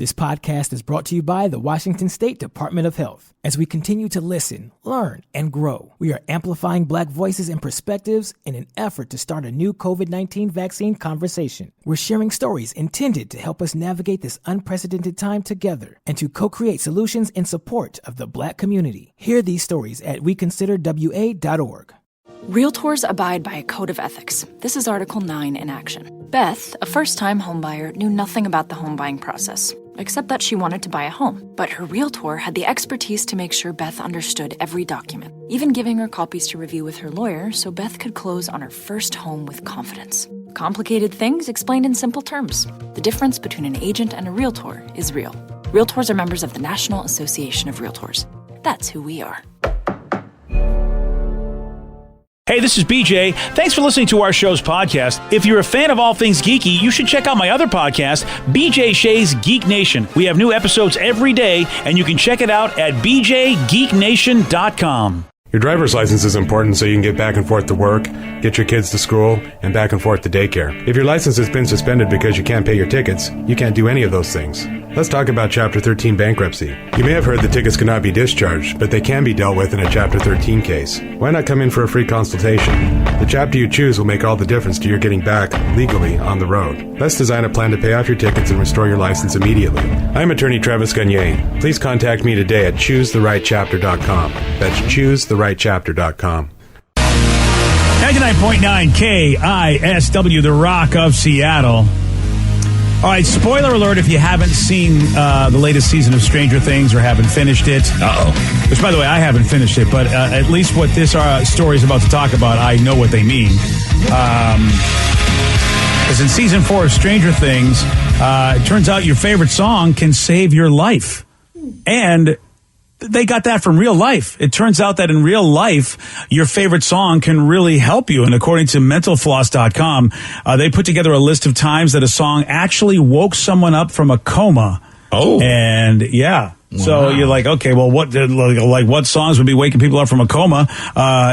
This podcast is brought to you by the Washington State Department of Health. As we continue to listen, learn, and grow, we are amplifying Black voices and perspectives in an effort to start a new COVID-19 vaccine conversation. We're sharing stories intended to help us navigate this unprecedented time together and to co-create solutions in support of the Black community. Hear these stories at weconsiderwa.org. Realtors abide by a code of ethics. This is Article 9 in action. Beth, a first-time homebuyer, knew nothing about the home buying process, except that she wanted to buy a home. But her realtor had the expertise to make sure Beth understood every document, even giving her copies to review with her lawyer so Beth could close on her first home with confidence. Complicated things explained in simple terms. The difference between an agent and a realtor is real. Realtors are members of the National Association of Realtors. That's who we are. Hey, this is BJ. Thanks for listening to our show's podcast. If you're a fan of all things geeky, you should check out my other podcast, BJ Shea's Geek Nation. We have new episodes every day, and you can check it out at bjgeeknation.com. Your driver's license is important so you can get back and forth to work, get your kids to school, and back and forth to daycare. If your license has been suspended because you can't pay your tickets, you can't do any of those things. Let's talk about Chapter 13 bankruptcy. You may have heard the tickets cannot be discharged, but they can be dealt with in a Chapter 13 case. Why not come in for a free consultation? The chapter you choose will make all the difference to your getting back legally on the road. Let's design a plan to pay off your tickets and restore your license immediately. I'm attorney Travis Gagne. Please contact me today at choosetherightchapter.com. That's choosetherightchapter.com. 99.9 KISW, the Rock of Seattle. All right, spoiler alert if you haven't seen the latest season of Stranger Things or haven't finished it. Uh-oh. Which, by the way, I haven't finished it, but at least what this story is about to talk about, I know what they mean. Because in season 4 of Stranger Things, it turns out your favorite song can save your life. And they got that from real life. It turns out that in real life, your favorite song can really help you. And according to mentalfloss.com, they put together a list of times that a song actually woke someone up from a coma. Oh. And yeah. Wow. So you're like, okay, well, what songs would be waking people up from a coma?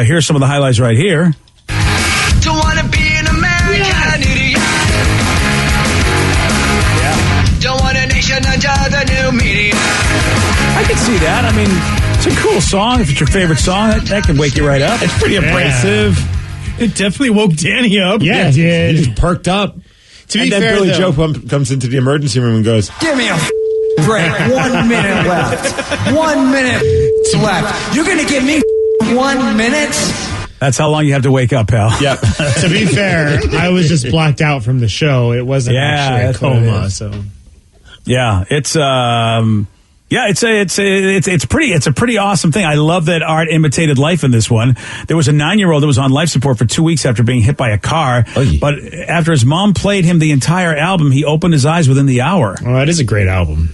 Here's some of the highlights right here. Don't want to be an American idiot. Yeah. Don't want a nation under the new media. I can see that. I mean, it's a cool song. If it's your favorite song, that can wake you right up. It's pretty abrasive. It definitely woke Danny up. Yeah, it did. He just perked up. To be and then fair, Billy though, Joe comes into the emergency room and goes, Give me a break. 1 minute left. 1 minute left. You're going to give me 1 minute? That's how long you have to wake up, pal. Yep. To be fair, I was just blacked out from the show. It wasn't actually a coma. So, yeah, it's it's a pretty awesome thing. I love that art imitated life in this one. There was a 9-year-old that was on life support for 2 weeks after being hit by a car. Oh, yeah. But after his mom played him the entire album, he opened his eyes within the hour. Oh, that is a great album.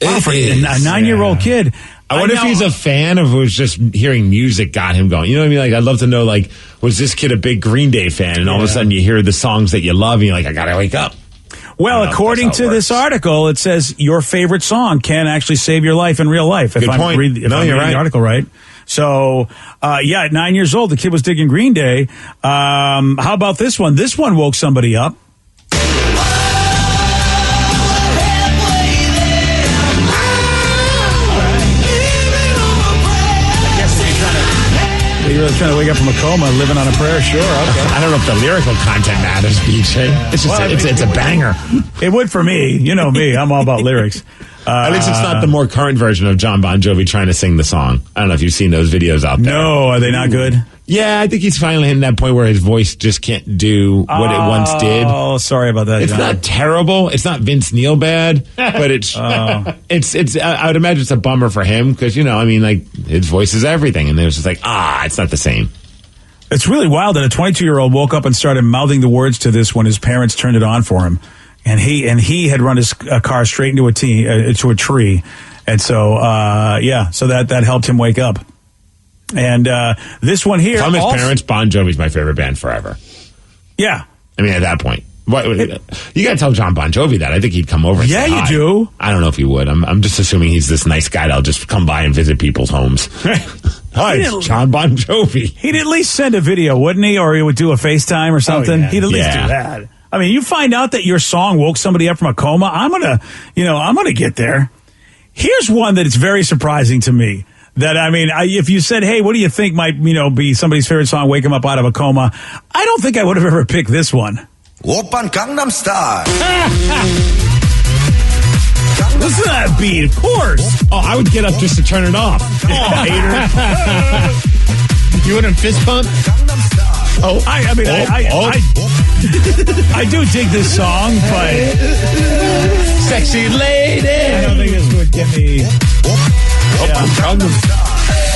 Wow, for a 9-year-old kid. I wonder if he's a fan of who's just hearing music got him going. You know what I mean? Like, I'd love to know, like, was this kid a big Green Day fan? And all of a sudden you hear the songs that you love and you're like, I gotta wake up. Well, according to this article, it says your favorite song can actually save your life in real life. Good point. If I'm reading the article right. So, at 9 years old, the kid was digging Green Day. How about this one? This one woke somebody up. You're really trying to wake up from a coma, living on a prayer, sure. Okay. I don't know if the lyrical content matters, BJ. It's just it's a banger. It would for me. You know me. I'm all about lyrics. At least it's not the more current version of John Bon Jovi trying to sing the song. I don't know if you've seen those videos out there. No, are they not good? Yeah, I think he's finally hitting that point where his voice just can't do what it once did. Oh, sorry about that. It's not terrible. It's not Vince Neil bad, but it's I would imagine it's a bummer for him because, his voice is everything. And there's just like, it's not the same. It's really wild that a 22-year-old woke up and started mouthing the words to this when his parents turned it on for him. And he had run his car straight into a tree. And so, so that helped him wake up. And this one here. If I'm his parents, Bon Jovi's my favorite band forever. Yeah. I mean, at that point. You got to tell John Bon Jovi that. I think he'd come over and say hi. You do. I don't know if he would. I'm just assuming he's this nice guy that'll just come by and visit people's homes. Hi, it's John Bon Jovi. He'd at least send a video, wouldn't he? Or he would do a FaceTime or something. He'd at least do that. I mean, you find out that your song woke somebody up from a coma. I'm gonna get there. Here's one that is very surprising to me. That, I mean, if you said, hey, what do you think might, be somebody's favorite song, wake them up out of a coma? I don't think I would have ever picked this one. Oppan Gangnam Style. Listen to that beat, of course. Oh, I would get up just to turn it off. Oh, hater. You wouldn't fist bump? Oh, I do dig this song, but sexy lady. I don't think this would get me.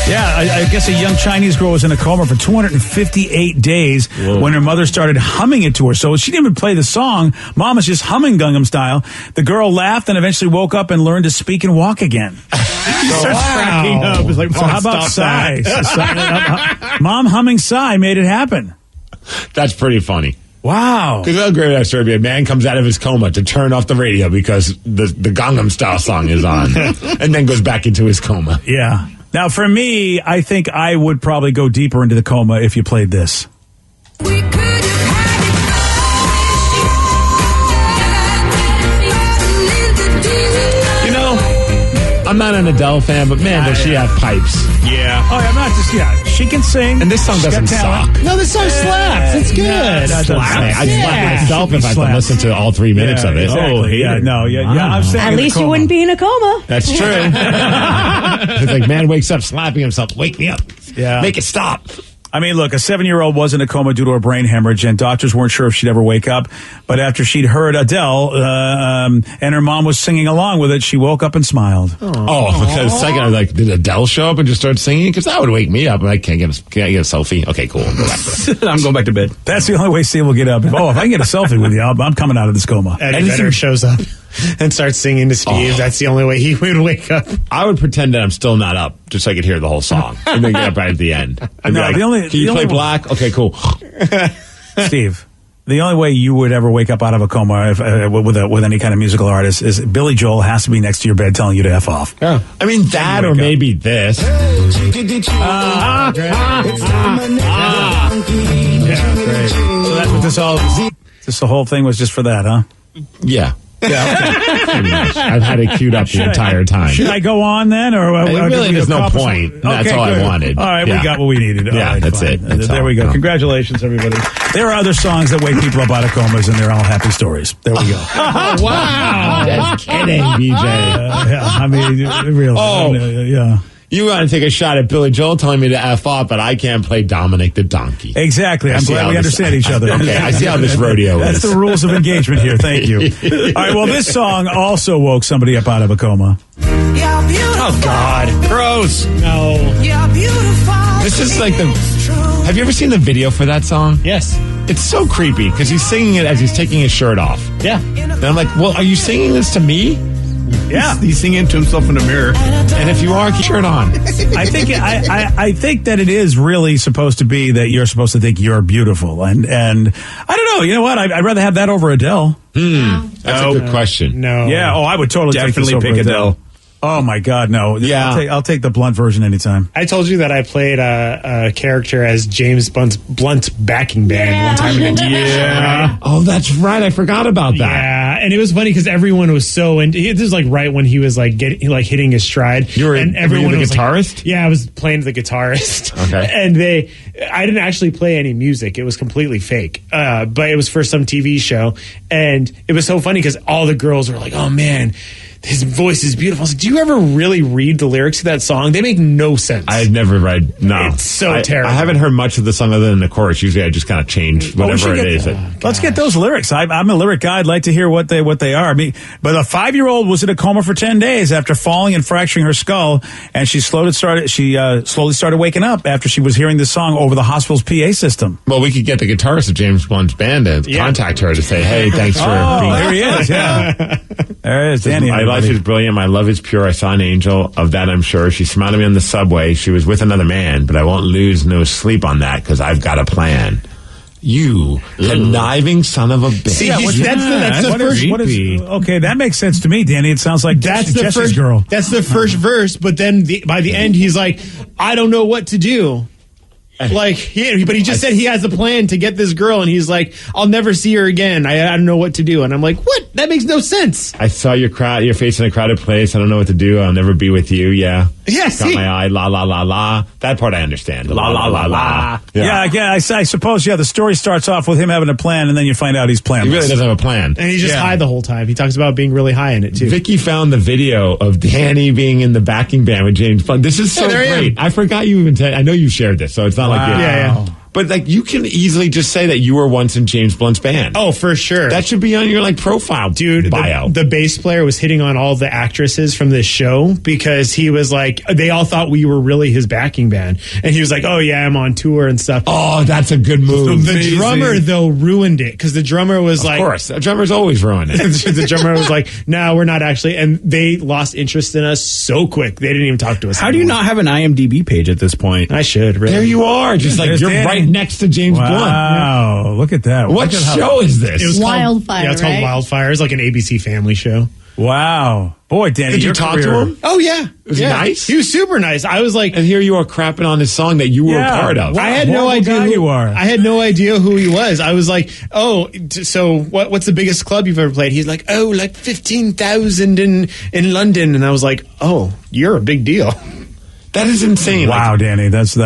Yeah, I guess a young Chinese girl was in a coma for 258 days when her mother started humming it to her. So she didn't even play the song. Mom was just humming Gangnam Style. The girl laughed and eventually woke up and learned to speak and walk again. She starts cracking up. It's like, so how about Psy? Mom humming Psy made it happen. That's pretty funny. Wow. Because how great that story be? A man comes out of his coma to turn off the radio because the Gangnam Style song is on and then goes back into his coma. Yeah. Now, for me, I think I would probably go deeper into the coma if you played this. I'm not an Adele fan, but man, does she have pipes. Yeah. Oh, I'm not just, she can sing. And this song doesn't suck. No, this song slaps. It's good. I'd slap myself if I can listen to all 3 minutes of it. Exactly. Oh, yeah, no, I'm saying at least you wouldn't be in a coma. That's true. It's like, man wakes up slapping himself. Wake me up. Yeah. Make it stop. I mean, look, a 7-year-old was in a coma due to a brain hemorrhage, and doctors weren't sure if she'd ever wake up. But after she'd heard Adele and her mom was singing along with it, she woke up and smiled. Oh, because a second I was like, did Adele show up and just start singing? Because that would wake me up. I can't get a selfie. Okay, cool. I'm going back to bed. That's the only way Steve will get up. If I can get a selfie with you, I'm coming out of this coma. Eddie Vedder shows up and starts singing to Steve. That's the only way he would wake up. I would pretend that I'm still not up, just so I could hear the whole song, and then get up right at the end. I'd be like, can you play Black? Okay, cool. Steve, the only way you would ever wake up out of a coma with any kind of musical artist is Billy Joel has to be next to your bed telling you to F off. Yeah. I mean, that or maybe this. Yeah, great. So that's what this whole thing was just for that, huh? Yeah. Yeah, I've had it queued up the entire time. Should I go on then, or really? There's no point. That's all I wanted. All right, we got what we needed. Yeah, all right, that's fine. it. There we go. Congratulations, everybody. There are other songs that wake people up out of comas, and they're all happy stories. There we go. Wow, just kidding, BJ. Yeah, I mean, really. Yeah. You want to take a shot at Billy Joel telling me to F off, but I can't play Dominic the Donkey. Exactly. I'm glad we understand each other. Okay, I see how this rodeo is. That's the rules of engagement here. Thank you. All right, well, this song also woke somebody up out of a coma. Oh, God. Gross. No. This is like have you ever seen the video for that song? Yes. It's so creepy because he's singing it as he's taking his shirt off. Yeah. And I'm like, well, are you singing this to me? Yeah, he's singing to himself in the mirror. And if you are, keep your shirt on. I think that it is really supposed to be that you're supposed to think you're beautiful, and I don't know. You know what? I'd rather have that over Adele. That's a good question. No. Yeah. Oh, I would totally Definitely take this over pick Adele. Oh my God, no! Yeah, I'll take the blunt version anytime. I told you that I played a character as James Blunt's backing band one time in a TV show. Right? Oh, that's right. I forgot about that. Yeah, and it was funny because everyone was so into. This is like right when he was like hitting his stride. Were you the guitarist? Like, yeah, I was playing the guitarist. Okay, and I didn't actually play any music. It was completely fake. But it was for some TV show, and it was so funny because all the girls were like, "Oh man, his voice is beautiful." I was like, do you ever really read the lyrics to that song? They make no sense. I've never read. No, it's so terrible. I haven't heard much of the song other than the chorus. Usually, I just kind of change whatever it is. Let's get those lyrics. I'm a lyric guy. I'd like to hear what they are. I mean, but a 5-year-old was in a coma for 10 days after falling and fracturing her skull, and she slowly started waking up after she was hearing this song over the hospital's PA system. Well, we could get the guitarist of James Blunt's band to contact her to say, "Hey, thanks for being here." He is. Yeah, there he is. Danny, my life is brilliant. My love is pure. I saw an angel. Of that, I'm sure. She smiled at me on the subway. She was with another man, but I won't lose no sleep on that because I've got a plan. You conniving son of a bitch. See, that's the first. Okay, that makes sense to me, Danny. It sounds like that's Jesse's first girl. That's the first verse, but then by the end, he's like, "I don't know what to do." Like, but he just said he has a plan to get this girl, and he's like, I'll never see her again. I don't know what to do. And I'm like, what? That makes no sense. I saw your face in a crowded place. I don't know what to do. I'll never be with you. Yeah. Yes. Got my eye. La, la, la, la. That part I understand. La, la, la, la. Yeah, I suppose, the story starts off with him having a plan, and then you find out he's planless. He really doesn't have a plan. And he's just high the whole time. He talks about being really high in it, too. Vicky found the video of Danny being in the backing band with James Blunt. This is so great. I forgot you even said. I know you shared this, so it's not like Yeah. But like, you can easily just say that you were once in James Blunt's band. Oh, for sure. That should be on your profile, dude. Bio. The bass player was hitting on all the actresses from this show because he was like, they all thought we were really his backing band, and he was like, "Oh yeah, I'm on tour and stuff." Oh, that's a good move. The drummer though ruined it because the drummer was like, "Of course, the drummer's always ruined it." The drummer was like, "No, we're not actually," and they lost interest in us so quick they didn't even talk to us. How do you not have an IMDb page at this point? I should. Really. There you are, just like you're right next to James Blunt. Wow, look at that. What show is this? It was Wildfire. It's called Wildfire. It's like an ABC Family show. Wow. Boy, Danny, did you talk to him? Oh, yeah. Was he nice? He was super nice. I was like... And here you are crapping on his song that you were a part of. I had no idea who you are. I had no idea who he was. I was like, so what's the biggest club you've ever played? He's like, like 15,000 in London. And I was like, oh, you're a big deal. That is insane. Wow, Danny, that's. I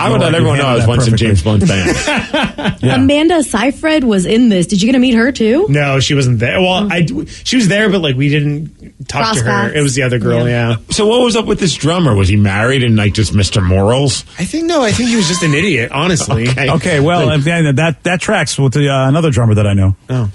would let everyone know I was once in James Blunt's band. Amanda Seyfried was in this. Did you get to meet her too? No, she wasn't there. Well, she was there, but we didn't talk to her. It was the other girl. Yeah. So what was up with this drummer? Was he married and just Mr. Morals? I think he was just an idiot. Honestly. Okay. Well, that tracks with another drummer that I know. I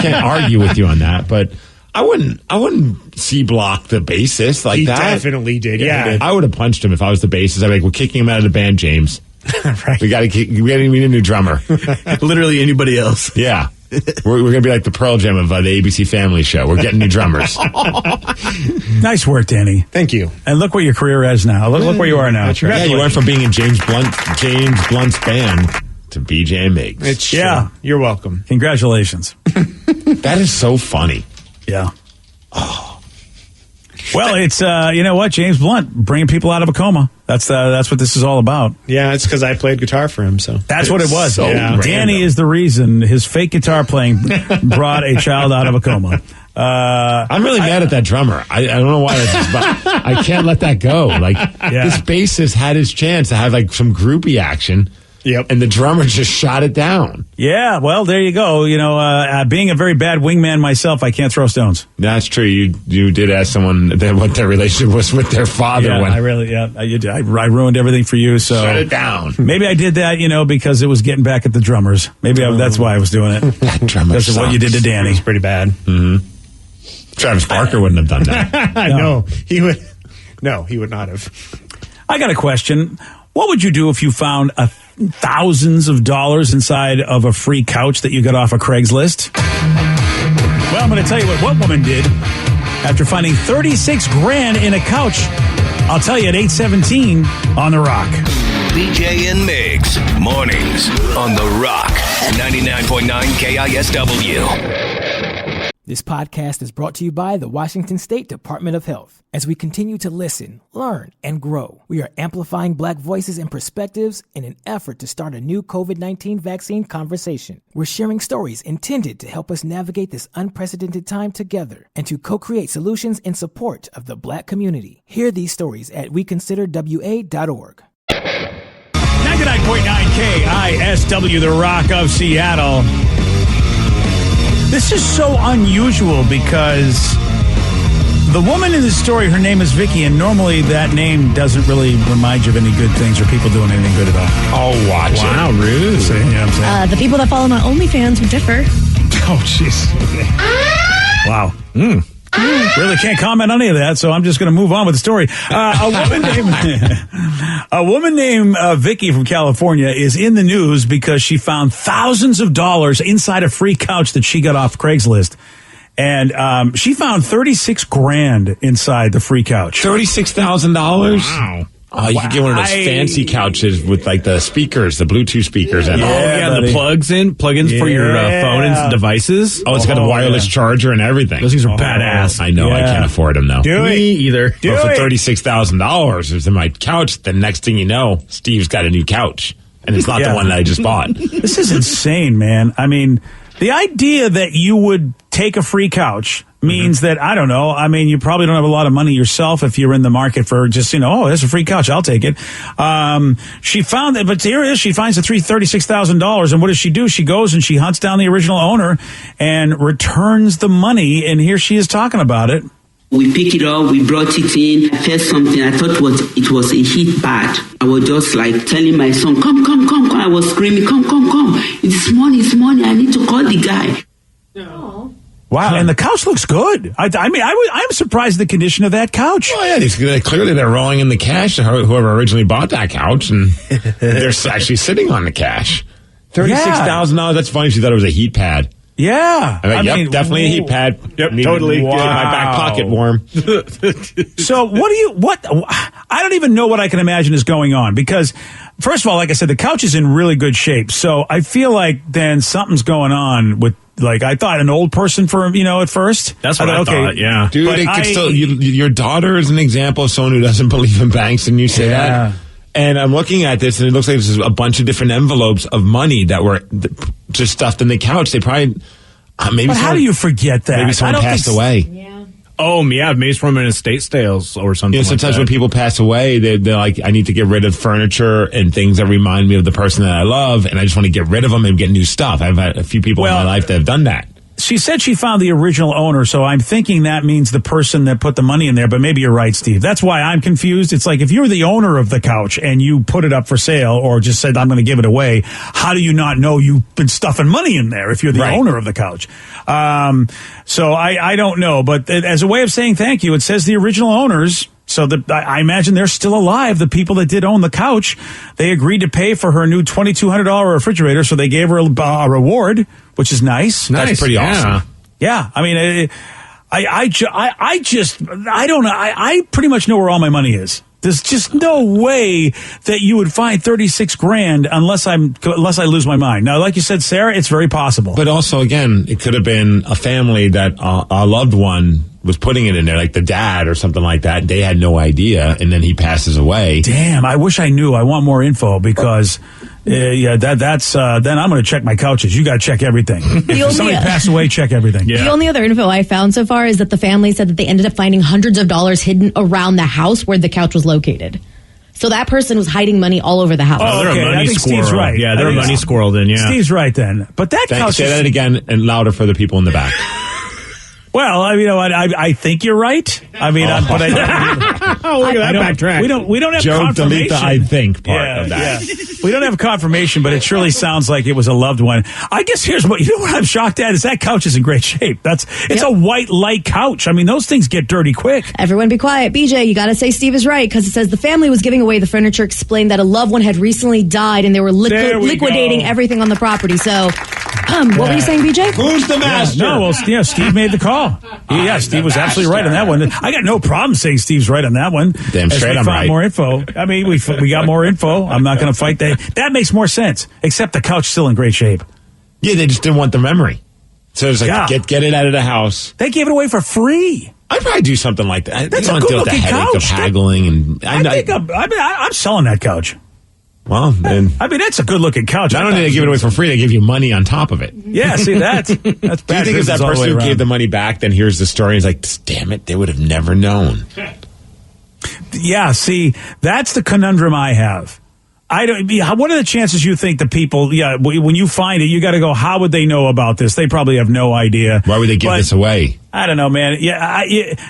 can't argue with you on that, but. I wouldn't C-block the bassist like that. He definitely did, yeah. I would have punched him if I was the bassist. I'd be like, we're kicking him out of the band, James. Right. We need a new drummer. Literally anybody else. Yeah. We're going to be like the Pearl Jam of the ABC Family show. We're getting new drummers. Nice work, Danny. Thank you. And look where your career is now. Look where you are now. Yeah, you went from being in James Blunt's band to BJ Miggs. You're welcome. Congratulations. That is so funny. Yeah. Oh. Well, it's you know what, James Blunt bringing people out of a coma. That's what this is all about. Yeah, it's because I played guitar for him. So that's what it was. So Danny is the reason his fake guitar playing brought a child out of a coma. I'm really mad at that drummer. I don't know why. But I can't let that go. This bassist had his chance to have some groupie action. Yep. And the drummer just shot it down. Yeah, well, there you go. Being a very bad wingman myself, I can't throw stones. That's true. You did ask someone what their relationship was with their father. Yeah, you did. I ruined everything for you, so... Shut it down. Maybe I did that, because it was getting back at the drummers. Maybe that's why I was doing it. That drummer Because of what you did to Danny. It was pretty bad. Mm-hmm. Travis Barker wouldn't have done that. No, he would... No, he would not have. I got a question. What would you do if you found thousands of dollars inside of a free couch that you got off of Craigslist? Well, I'm going to tell you what one woman did after finding 36 grand in a couch. I'll tell you at 8:17 on The Rock. BJ and Miggs, mornings on The Rock, 99.9 KISW. This podcast is brought to you by the Washington State Department of Health. As we continue to listen, learn, and grow, we are amplifying Black voices and perspectives in an effort to start a new COVID-19 vaccine conversation. We're sharing stories intended to help us navigate this unprecedented time together and to co-create solutions in support of the Black community. Hear these stories at weconsiderwa.org. 99.9 KISW, The Rock of Seattle. This is so unusual because the woman in the story, her name is Vicky, and normally that name doesn't really remind you of any good things or people doing anything good at all. Oh, watch it. Wow, rude. You know what I'm saying? The people that follow my OnlyFans would differ. Oh, jeez. Okay. Wow. Really can't comment on any of that, so I'm just going to move on with the story. A woman named Vicky from California is in the news because she found thousands of dollars inside a free couch that she got off Craigslist. And she found 36 grand inside the free couch. $36,000? Wow. Oh, you could get one of those fancy couches with like the speakers, the Bluetooth speakers. And the plug-ins for your phone and devices. Oh, it's got a wireless charger and everything. Those things are badass. I know. I can't afford them though. Me either. But for $36,000 is in my couch. The next thing you know, Steve's got a new couch, and it's not the one that I just bought. This is insane, man. I mean, the idea that you would take a free couch means that, I don't know, I mean, you probably don't have a lot of money yourself if you're in the market for just, there's a free couch, I'll take it. She found that, but here it is, she finds the $36,000, and what does she do? She goes and she hunts down the original owner and returns the money, and here she is talking about it. We pick it up, we brought it in. I felt something. I thought it was a heat pad. I was just like telling my son, come. I was screaming, come. It's money. I need to call the guy. No. Wow, and the couch looks good. I'm surprised at the condition of that couch. Oh, yeah, clearly they're rolling in the cash to whoever originally bought that couch, and they're actually sitting on the cash. $36,000, that's funny. She thought it was a heat pad. Yeah. I mean, definitely a heat pad. Yep, totally. Get my back pocket warm. So I don't even know what I can imagine is going on, because first of all, like I said, the couch is in really good shape. So I feel like then something's going on with, like, I thought an old person at first. That's what I thought, yeah. Dude, but it could still, your daughter is an example of someone who doesn't believe in banks, and you say that. And I'm looking at this, and it looks like there's a bunch of different envelopes of money that were just stuffed in the couch. They probably, maybe. But how do you forget that? Maybe someone passed away. Yeah. Oh, yeah, maybe it's from an estate sales or something. Sometimes when people pass away, they're like, I need to get rid of furniture and things that remind me of the person that I love, and I just want to get rid of them and get new stuff. I've had a few people in my life that have done that. She said she found the original owner, so I'm thinking that means the person that put the money in there, but maybe you're right, Steve. That's why I'm confused. It's like, if you're the owner of the couch and you put it up for sale or just said, I'm going to give it away, how do you not know you've been stuffing money in there if you're the owner of the couch? So I don't know, but as a way of saying thank you, it says the original owners. So I imagine they're still alive. The people that did own the couch, they agreed to pay for her new $2,200 refrigerator. So they gave her a reward, which is nice. That's pretty awesome. Yeah. I mean, I don't know. I pretty much know where all my money is. There's just no way that you would find $36,000 unless I lose my mind. Now, like you said, Sarah, it's very possible. But also, again, it could have been a family that a loved one was putting it in there, like the dad or something like that. They had no idea, and then he passes away. Damn, I wish I knew. I want more info, because that's then I'm going to check my couches. You got to check everything. If somebody passed away, check everything. The only other info I found so far is that the family said that they ended up finding hundreds of dollars hidden around the house where the couch was located. So that person was hiding money all over the house. Oh, they're okay. a money I think squirrel. Steve's right. Yeah, they're a money squirrel then, yeah. Steve's right then. But that couch Say that again and louder for the people in the back. Well, I think you're right. I mean, but I look at that backtrack. We don't have Joe, confirmation. delete the I think part of that. Yeah. We don't have confirmation, but it surely sounds like it was a loved one. I guess here's what I'm shocked at is that couch is in great shape. It's a white light couch. I mean, those things get dirty quick. Everyone be quiet. BJ, you got to say Steve is right, because it says the family was giving away the furniture, explained that a loved one had recently died and they were liquidating everything on the property. So, what were you saying, BJ? Who's the master? Steve made the call. Yeah, Steve was absolutely right on that one. I got no problem saying Steve's right on that one. Damn straight, I'm right. More info. I mean, we got more info. I'm not going to fight that. That makes more sense. Except the couch still in great shape. Yeah, they just didn't want the memory. So it's like, get it out of the house. They gave it away for free. I'd probably do something like that. That's I don't a deal with the good-looking headache couch. of haggling and. I'm selling that couch. Well, then. I mean, that's a good-looking couch. Not only did they give it away for free, they give you money on top of it. Yeah, see, that's bad. Do you think if that person who gave the money back then hears the story and is like, damn it, they would have never known? Yeah, see, that's the conundrum I have. What are the chances you think the people, when you find it, you got to go, how would they know about this? They probably have no idea. Why would they give this away? I don't know, man. Yeah,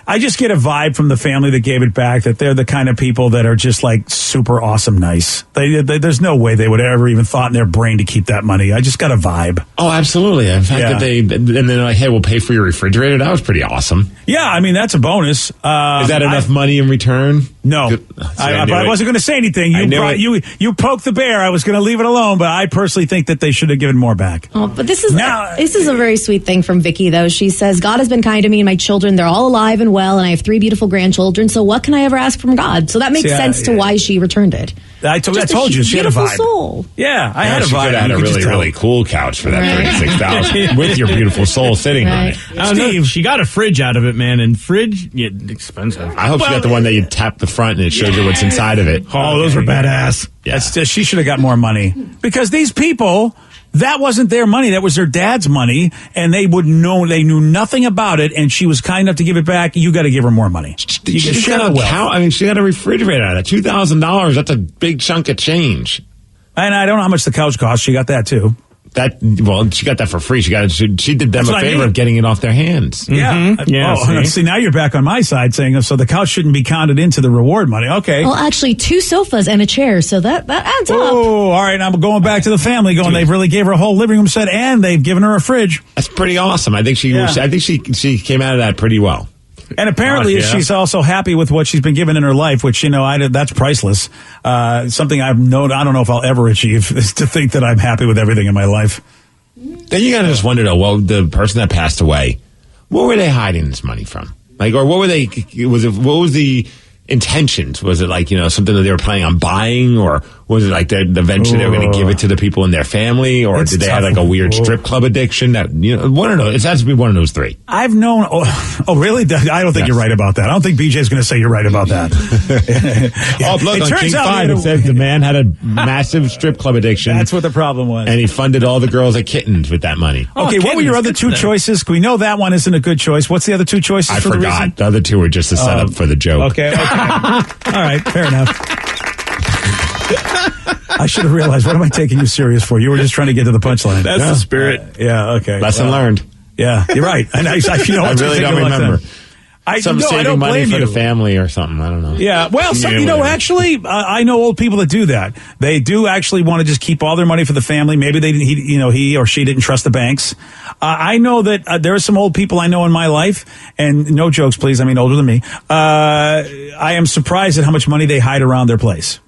I just get a vibe from the family that gave it back that they're the kind of people that are just like super awesome nice. There's no way they would ever even thought in their brain to keep that money. I just got a vibe. Oh, absolutely. In fact, and then they're like, hey, we'll pay for your refrigerator. That was pretty awesome. Yeah, I mean, that's a bonus. Is that enough money in return? No, I wasn't going to say anything. You poked the bear. I was going to leave it alone, but I personally think that they should have given more back. Oh, but this is a very sweet thing from Vicky, though. She says, God has been kind to me and my children. They're all alive and well, and I have 3 beautiful grandchildren. So what can I ever ask from God? So that makes sense to why she returned it. I told you she had a vibe. Soul. Yeah, I had a vibe. She could have had a really cool couch for that $36,000 with your beautiful soul sitting on it. Steve, she got a fridge out of it, man, and fridge, expensive. I hope she got the one that you tap the front and it shows you what's inside of it. Oh, those are badass. Yeah. She should have got more money because these people. That wasn't their money. That was their dad's money, and they knew nothing about it, and she was kind enough to give it back. You got to give her more money. She got a refrigerator out of it. $2,000, that's a big chunk of change. And I don't know how much the couch cost. She got that, too. She got that for free. She did them a favor of getting it off their hands. Yeah. See, now you're back on my side saying, so the couch shouldn't be counted into the reward money. Okay. Well, actually, 2 sofas and a chair, so that adds up. Oh, all right. I'm going back to the family they really gave her a whole living room set and they've given her a fridge. That's pretty awesome. I think she came out of that pretty well. And apparently she's also happy with what she's been given in her life, which, that's priceless. Something I don't know if I'll ever achieve is to think that I'm happy with everything in my life. Then you gotta just wonder, though, well, the person that passed away, what were they hiding this money from? Or what were what was the intentions? Was it something that they were planning on buying, or was it eventually they were going to give it to the people in their family, or did they have a weird strip club addiction? That one of those. It has to be one of those 3. I've known. Oh, really? I don't think you're right about that. I don't think BJ's going to say you're right about that. Look, on King 5 it says the man had a massive strip club addiction. That's what the problem was, and he funded all the girls at Kittens with that money. Okay, what were your other 2 choices? We know that one isn't a good choice. What's the other 2 choices? I forgot. The other 2 were just a setup for the joke. Okay. All right, fair enough. I should have realized. What am I taking you serious for? You were just trying to get to the punchline. That's the spirit. Okay. Lesson learned. Yeah, you're right. And I really don't remember. Saving money for the family or something. I don't know. Yeah. Well, actually, I know old people that do that. They do actually want to just keep all their money for the family. Maybe he or she didn't trust the banks. I know that there are some old people I know in my life, and no jokes, please. I mean, older than me. I am surprised at how much money they hide around their place.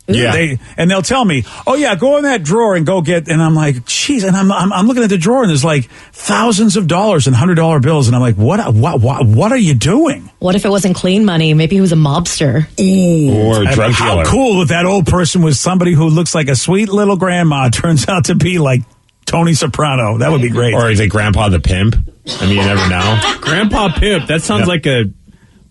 Yeah, they'll tell me, "Oh yeah, go in that drawer and go get." And I'm like, "Geez!" And I'm looking at the drawer and there's thousands of dollars and $100 bills, and I'm like, "What are you doing?" What if it wasn't clean money? Maybe he was a mobster. Or a drug dealer. How cool if that old person was somebody who looks like a sweet little grandma, turns out to be like Tony Soprano. That would be great. Or is it Grandpa the Pimp? I mean, you never know. Grandpa Pimp. That sounds like a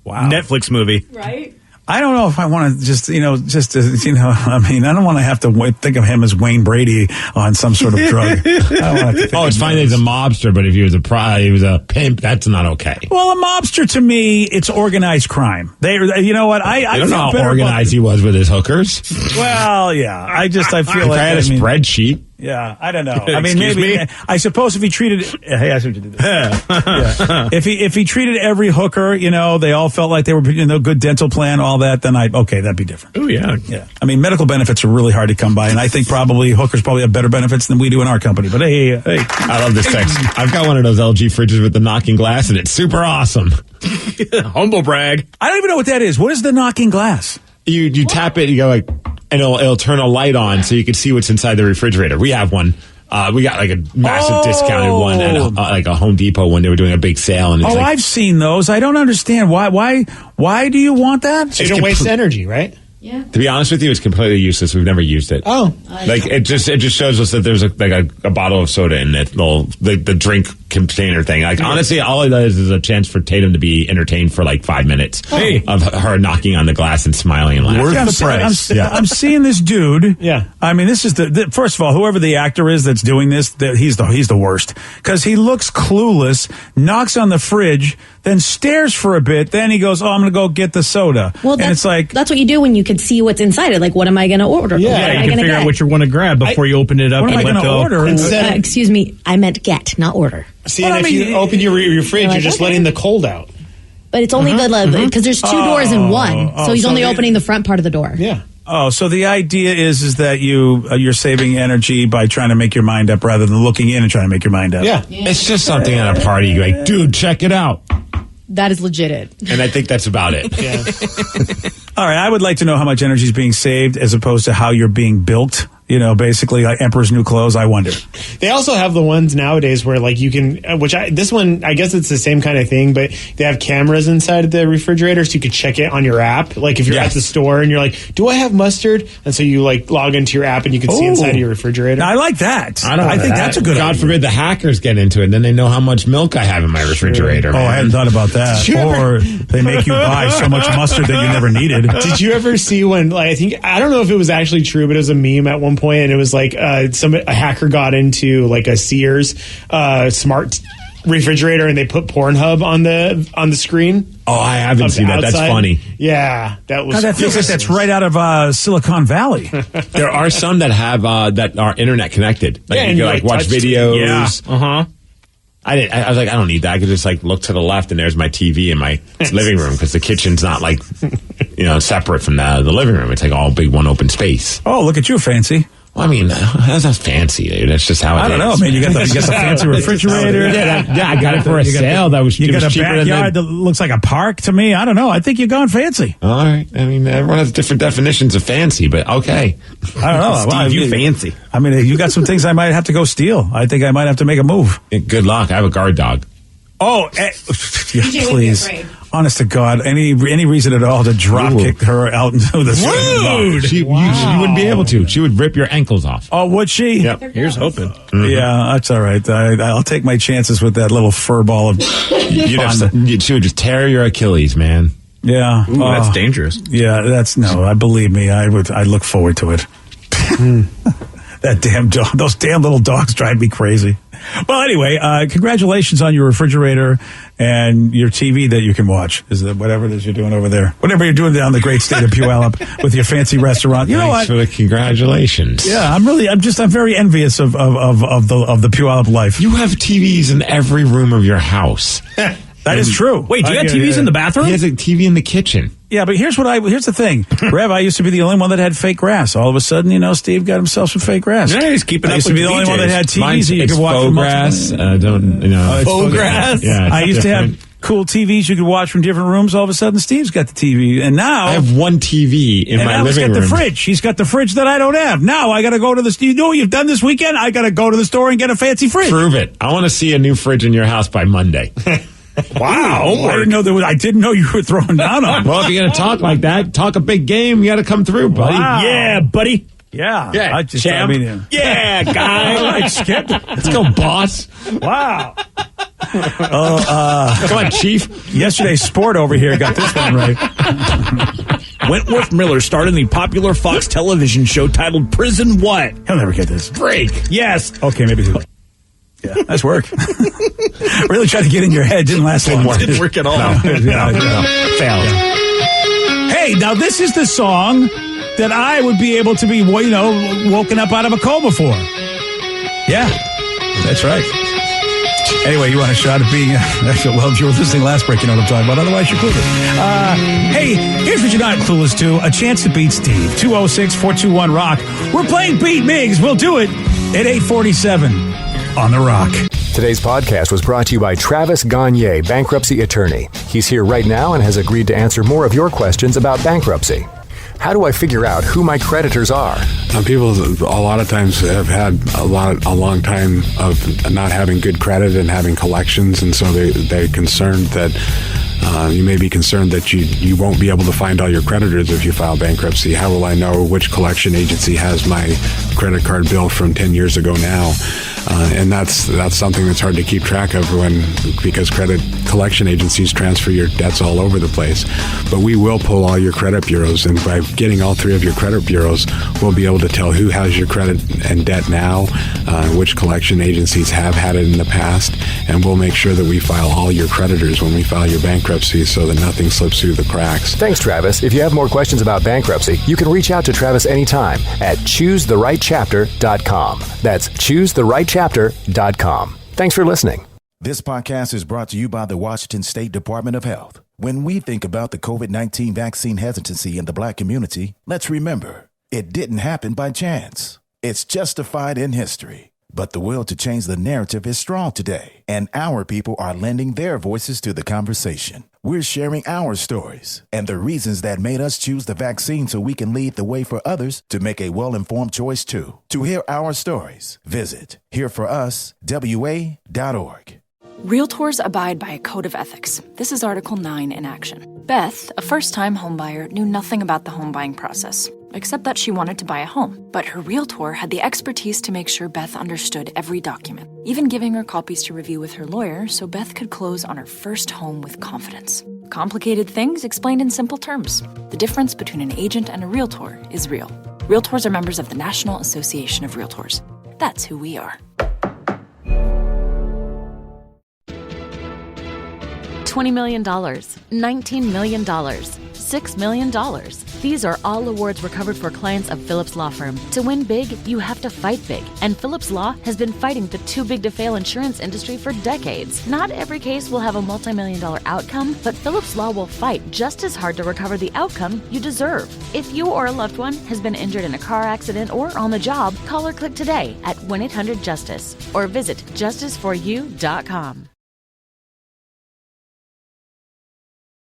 Netflix movie, right? I don't know if I want to I don't want to have to think of him as Wayne Brady on some sort of drug. It's fine that he's a mobster, but if he was a pimp, that's not okay. Well, a mobster to me, it's organized crime. I don't know how organized he was with his hookers. Well, yeah, I feel like I had a spreadsheet. Yeah, I don't know. I mean, maybe I suppose if he treated, hey, I see what you did there. Yeah. If he treated every hooker, they all felt like they were, good dental plan, all that, then that'd be different. Oh yeah, yeah. I mean, medical benefits are really hard to come by, and I think hookers probably have better benefits than we do in our company. But hey, I love this text. I've got one of those LG fridges with the knocking glass, and it's super awesome. Humble brag. I don't even know what that is. What is the knocking glass? You tap it, you go and it'll turn a light on so you can see what's inside the refrigerator. We have one. We got a massive discounted one at a Home Depot when they were doing a big sale. And it's I've seen those. I don't understand why do you want that? So you don't waste energy, right? Yeah. To be honest with you, it's completely useless. We've never used it. Oh, it just shows us that there's a bottle of soda in it, the drink container thing. Honestly, all it does is a chance for Tatum to be entertained for 5 minutes of her knocking on the glass and smiling and laughing. Worth the price. I'm seeing this dude. Yeah. I mean, this is first of all, whoever the actor is that's doing this, he's the worst because he looks clueless, knocks on the fridge, then stares for a bit, then he goes, "Oh, I'm going to go get the soda." Well, that's what you do when you can see what's inside it. What am I going to order? Yeah, you can figure out what you want to grab before you open it up. What am I going to order? Excuse me, I meant get, not order. See, and if you open your fridge, you're just letting the cold out. But it's only because there's 2 doors in one, so he's only opening the front part of the door. Yeah. Oh, so the idea is that you're saving energy by trying to make your mind up rather than looking in and trying to make your mind up. Yeah. It's just something at a party. You're like, dude, check it out. That is legit. And I think that's about it. Yeah. All right, I would like to know how much energy is being saved as opposed to how you're being built. You know, basically like Emperor's New Clothes. I wonder. They also have the ones nowadays where like you can, this one, I guess it's the same kind of thing, but they have cameras inside of the refrigerator so you can check it on your app. Like if you're at the store and you're like, do I have mustard? And so you like log into your app and you can see inside of your refrigerator. I like that. I think that's a good idea. God forbid the hackers get into it and then they know how much milk I have in my refrigerator. Oh, I hadn't thought about that. Or they make you buy so much mustard that you never needed. Did you ever see when, like, I don't know if it was actually true, but it was a meme at one point, and it was like a hacker got into like a Sears smart refrigerator and they put Pornhub on the screen. Oh, I haven't seen that. That's funny. Yeah, that was. God, that feels like that's right out of Silicon Valley. There are some that have that are internet connected. Like you can like watch videos. Yeah. I was like, I don't need that. I could just like look to the left and there's my TV in my living room because the kitchen's not like, separate from the living room. It's like all big one open space. Oh, look at you, fancy. Well, I mean, that's not fancy, dude. That's just how it is. I don't know, man. You got the fancy refrigerator. Yeah, I got it for a sale. You got a backyard that looks like a park to me. I don't know. I think you're going fancy. All right. I mean, everyone has different definitions of fancy, but okay. I don't know. Steve, you fancy. I mean, you got some things I might have to go steal. I think I might have to make a move. Good luck. I have a guard dog. Oh, please. Honest to God, any reason at all to drop kick her out into the rude? She wouldn't be able to. She would rip your ankles off. Oh, would she? Yep. Here's hoping. Mm-hmm. Yeah, that's all right. I'll take my chances with that little fur ball of. She would just tear your Achilles, man. Yeah. Ooh, that's dangerous. Yeah, I believe me. I look forward to it. That damn dog. Those damn little dogs drive me crazy. Well, anyway, congratulations on your refrigerator and your TV that you can watch. Is that whatever it is you're doing over there? Whatever you're doing down in the great state of Puyallup with your fancy restaurant. You know what? Thanks for the congratulations. Yeah, I'm very envious of the Puyallup life. You have TVs in every room of your house. That is true. Wait, do you have TVs in the bathroom? He has a TV in the kitchen. Yeah, but here's the thing. Rev, I used to be the only one that had fake grass. All of a sudden, Steve got himself some fake grass. Yeah, he's keeping up. I used to be the only one that had TVs that you could watch from grass. Faux grass. Yeah, I used to have cool TVs you could watch from different rooms. All of a sudden, Steve's got the TV, and now I have one TV in my living room. Got the fridge. He's got the fridge that I don't have. Now I got to go to the. You know what you've done this weekend? I got to go to the store and get a fancy fridge. Prove it. I want to see a new fridge in your house by Monday. Wow! I didn't know you were throwing down on. Well, if you're gonna talk like that, talk a big game. You got to come through, buddy. Wow. Yeah, buddy. Yeah, champ. Yeah, guy. All right, Skip. Let's go, boss. Wow. Come on, Chief. Yesterday's sport over here got this one right. Wentworth Miller starred in the popular Fox television show titled Prison What? He'll never get this. Break. Yes. Okay, maybe. Yeah, nice work. Really tried to get in your head. Didn't last long. Didn't work at all. No. Failed. Yeah. Hey, now this is the song that I would be able to be, woken up out of a coma for. Yeah, that's right. Anyway, you want a shot at being, well, if you were listening last break, you know what I'm talking about. Otherwise, you're clueless. Hey, here's what you're not clueless to. A chance to beat Steve. 206-421-ROCK. We're playing Beat Migs. We'll do it at 8:47 on The Rock. Today's podcast was brought to you by Travis Gagne, bankruptcy attorney. He's here right now and has agreed to answer more of your questions about bankruptcy. How do I figure out who my creditors are? People a lot of times have had a long time of not having good credit and having collections, and so they're concerned that you may be concerned that you won't be able to find all your creditors if you file bankruptcy. How will I know which collection agency has my credit card bill from 10 years ago now? And that's something that's hard to keep track of because credit collection agencies transfer your debts all over the place. But we will pull all your credit bureaus, and by getting all three of your credit bureaus, we'll be able to tell who has your credit and debt now, which collection agencies have had it in the past, and we'll make sure that we file all your creditors when we file your bankruptcy so that nothing slips through the cracks. Thanks, Travis. If you have more questions about bankruptcy, you can reach out to Travis anytime at ChooseTheRightChapter.com. That's ChooseTheRightChapter.com. Thanks for listening. This podcast is brought to you by the Washington State Department of Health. When we think about the COVID-19 vaccine hesitancy in the Black community, let's remember, it didn't happen by chance. It's justified in history. But the will to change the narrative is strong today, and our people are lending their voices to the conversation. We're sharing our stories and the reasons that made us choose the vaccine so we can lead the way for others to make a well-informed choice too. To hear our stories, visit hereforuswa.org. Realtors abide by a code of ethics. This is Article 9 in action. Beth, a first-time homebuyer, knew nothing about the home buying process, except that she wanted to buy a home. But her realtor had the expertise to make sure Beth understood every document, even giving her copies to review with her lawyer so Beth could close on her first home with confidence. Complicated things explained in simple terms. The difference between an agent and a realtor is real. Realtors are members of the National Association of Realtors. That's who we are. $20 million, $19 million, $6 million. These are all awards recovered for clients of Phillips Law Firm. To win big, you have to fight big. And Phillips Law has been fighting the too big to fail insurance industry for decades. Not every case will have a multi-million-dollar outcome, but Phillips Law will fight just as hard to recover the outcome you deserve. If you or a loved one has been injured in a car accident or on the job, call or click today at 1-800-JUSTICE or visit justiceforyou.com.